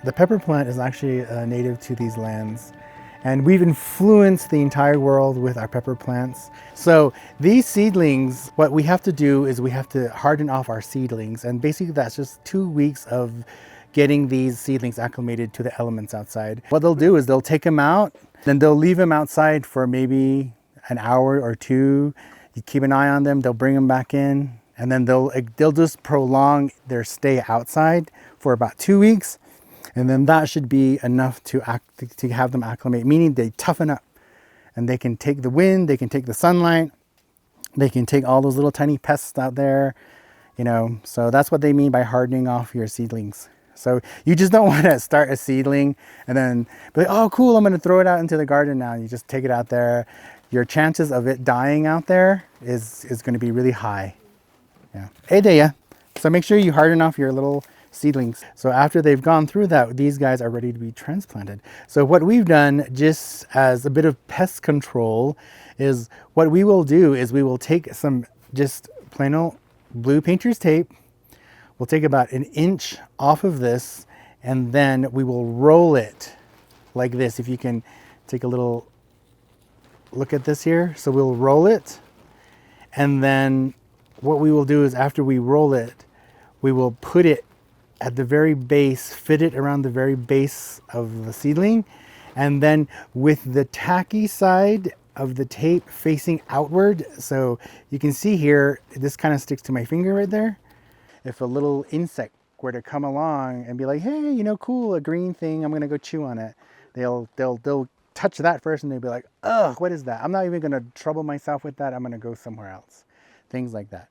The pepper plant is actually native to these lands, and we've influenced the entire world with our pepper plants. So these seedlings, what we have to do is we have to harden off our seedlings, and basically that's just 2 weeks of getting these seedlings acclimated to the elements outside. What they'll do is they'll take them out, then they'll leave them outside for maybe an hour or two. You keep an eye on them, they'll bring them back in, and then they'll just prolong their stay outside for about 2 weeks. And then that should be enough to have them acclimate, meaning they toughen up and they can take the wind, they can take the sunlight, they can take all those little tiny pests out there, you know. So that's what they mean by hardening off your seedlings. So you just don't want to start a seedling and then be like, oh cool, I'm going to throw it out into the garden now. You just take it out there. Your chances of it dying out there is going to be really high. Yeah. Hey there. So make sure you harden off your little seedlings. So after they've gone through that, these guys are ready to be transplanted. So what we've done, just as a bit of pest control, is what we will do is we will take some just plain old blue painter's tape. We'll take about 1 inch off of this, and then we will roll it like this. If you can take a little look at this here. So we'll roll it, and then what we will do is after we roll it, we will put it at the very base, fit it around the very base of the seedling, and then with the tacky side of the tape facing outward. So you can see here, this kind of sticks to my finger right there. If a little insect were to come along and be like, hey, you know, cool, a green thing, I'm gonna go chew on it. They'll touch that first and they'll be like, ugh, what is that? I'm not even gonna trouble myself with that. I'm gonna go somewhere else. Things like that.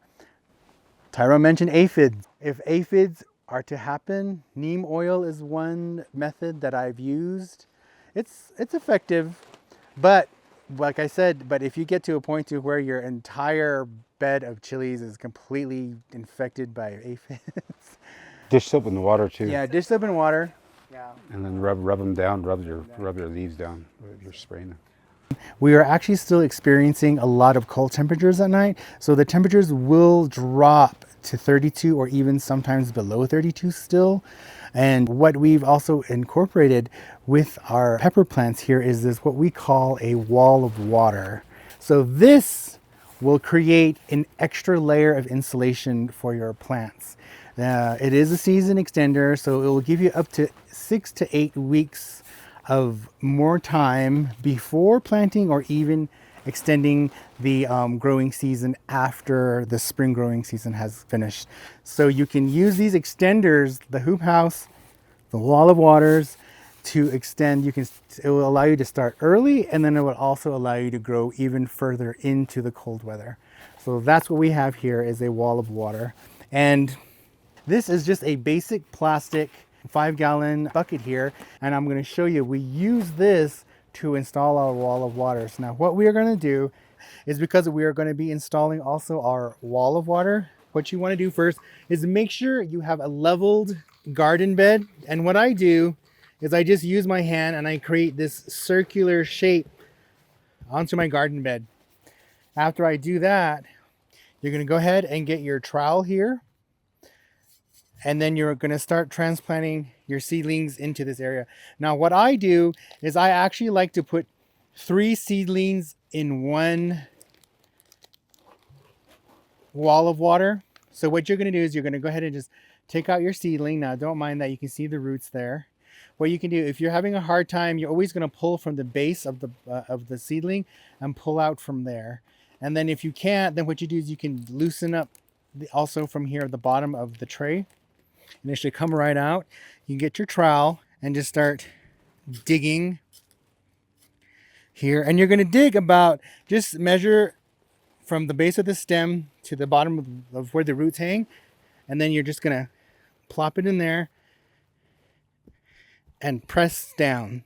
Tyrone mentioned aphids. If aphids are to happen, neem oil is one method that I've used. It's effective, but like I said, but if you get to a point to where your entire bed of chilies is completely infected by aphids. Dish soap in the water too. Yeah, dish soap and water. Yeah. And then rub them down, rub your leaves down. You're spraying them. We are actually still experiencing a lot of cold temperatures at night. So the temperatures will drop to 32 or even sometimes below 32 still. And what we've also incorporated with our pepper plants here is this, what we call a wall of water. So this will create an extra layer of insulation for your plants. It is a season extender, so it will give you up to 6 to 8 weeks of more time before planting or even extending the growing season after the spring growing season has finished. So you can use these extenders, the hoop house, the wall of waters, to extend. It will allow you to start early, and then it will also allow you to grow even further into the cold weather. So that's what we have here, is a wall of water. And this is just a basic plastic 5-gallon bucket here, and I'm going to show you, we use this to install our wall of water. So now what we are going to do is, because we are going to be installing also our wall of water, what you want to do first is make sure you have a leveled garden bed. And what I do is I just use my hand and I create this circular shape onto my garden bed. After I do that, you're going to go ahead and get your trowel here, and then you're going to start transplanting your seedlings into this area. Now what I do is I actually like to put 3 seedlings in one wall of water. So what you're going to do is you're going to go ahead and just take out your seedling. Now don't mind that, you can see the roots there. What you can do, if you're having a hard time, you're always going to pull from the base of the seedling and pull out from there. And then if you can't, then what you do is you can loosen up also from here at the bottom of the tray, and it should come right out. You can get your trowel and just start digging here. And you're going to dig about, just measure from the base of the stem to the bottom of where the roots hang. And then you're just going to plop it in there and press down.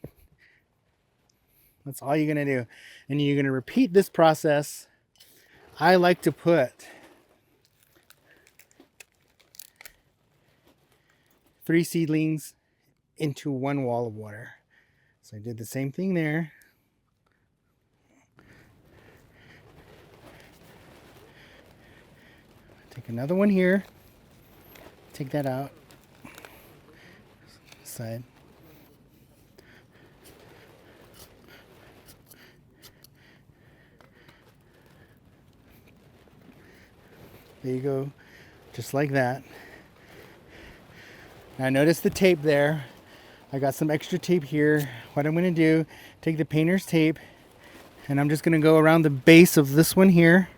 That's all you're going to do. And you're going to repeat this process. I like to put 3 seedlings into one wall of water. So I did the same thing there. Take another one here. Take that out. Side. There you go, just like that. Now notice the tape there. I got some extra tape here. What I'm gonna do, take the painter's tape, and I'm just gonna go around the base of this one here,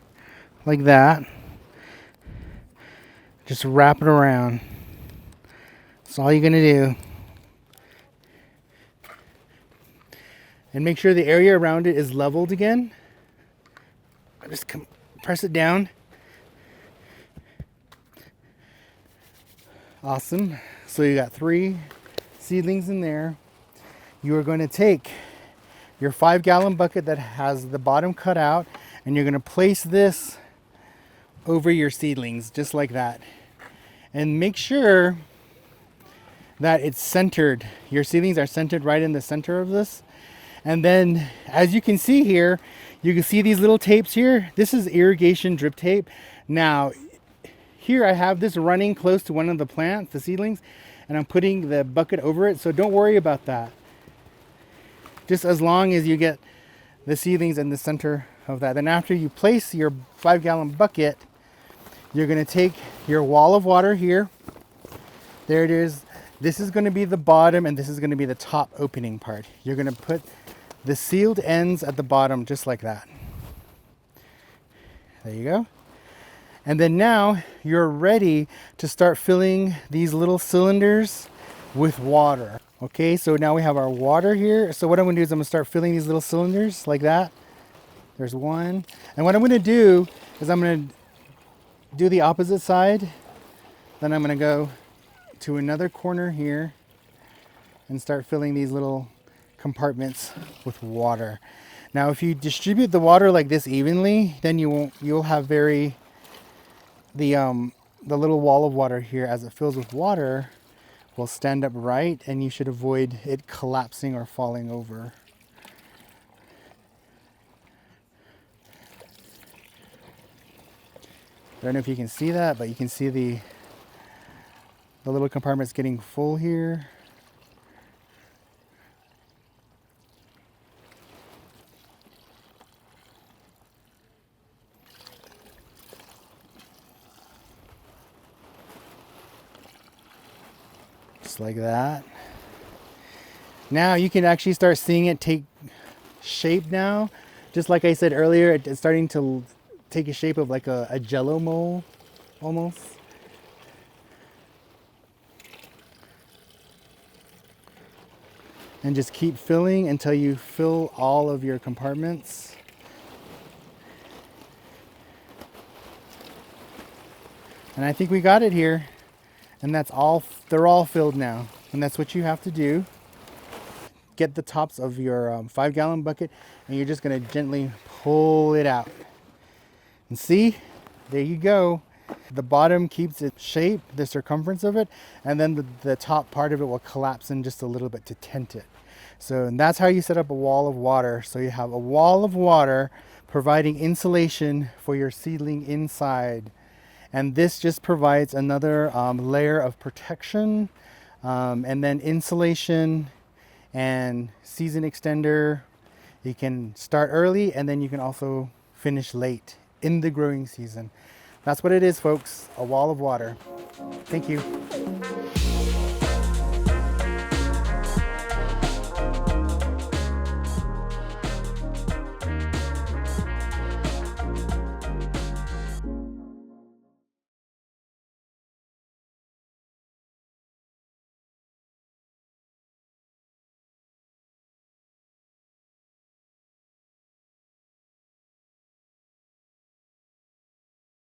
like that. Just wrap it around. That's all you're gonna do. And make sure the area around it is leveled again. Just press it down. Awesome. So you got 3 seedlings in there. You are going to take your 5-gallon bucket that has the bottom cut out, and you're going to place this over your seedlings just like that. And make sure that it's centered. Your seedlings are centered right in the center of this. And then, as you can see here, you can see these little tapes here. This is irrigation drip tape. Now, here I have this running close to one of the plants, the seedlings, and I'm putting the bucket over it. So don't worry about that. Just as long as you get the seedlings in the center of that. Then after you place your 5-gallon bucket, you're gonna take your wall of water here. There it is. This is gonna be the bottom, and this is gonna be the top opening part. You're gonna put the sealed ends at the bottom just like that. There you go. And then now you're ready to start filling these little cylinders with water. Okay, so now we have our water here. So what I'm gonna do is I'm gonna start filling these little cylinders like that. There's one. And what I'm gonna do is I'm gonna do the opposite side. Then I'm gonna go to another corner here and start filling these little compartments with water. Now if you distribute the water like this evenly, then you'll have the little wall of water here, as it fills with water, will stand up right, and you should avoid it collapsing or falling over. I don't know if you can see that, but you can see the little compartment's getting full here. Just like that. Now you can actually start seeing it take shape now. Just like I said earlier, it's starting to take a shape of like a jello mold almost. And just keep filling until you fill all of your compartments. And I think we got it here. And that's all, they're all filled now. And that's what you have to do. Get the tops of your 5-gallon bucket, and you're just gonna gently pull it out. And see, there you go. The bottom keeps its shape, the circumference of it, and then the top part of it will collapse in just a little bit to tent it. So, and that's how you set up a wall of water. So you have a wall of water providing insulation for your seedling inside. And this just provides another layer of protection, and then insulation and season extender. You can start early, and then you can also finish late in the growing season. That's what it is, folks, a wall of water. Thank you.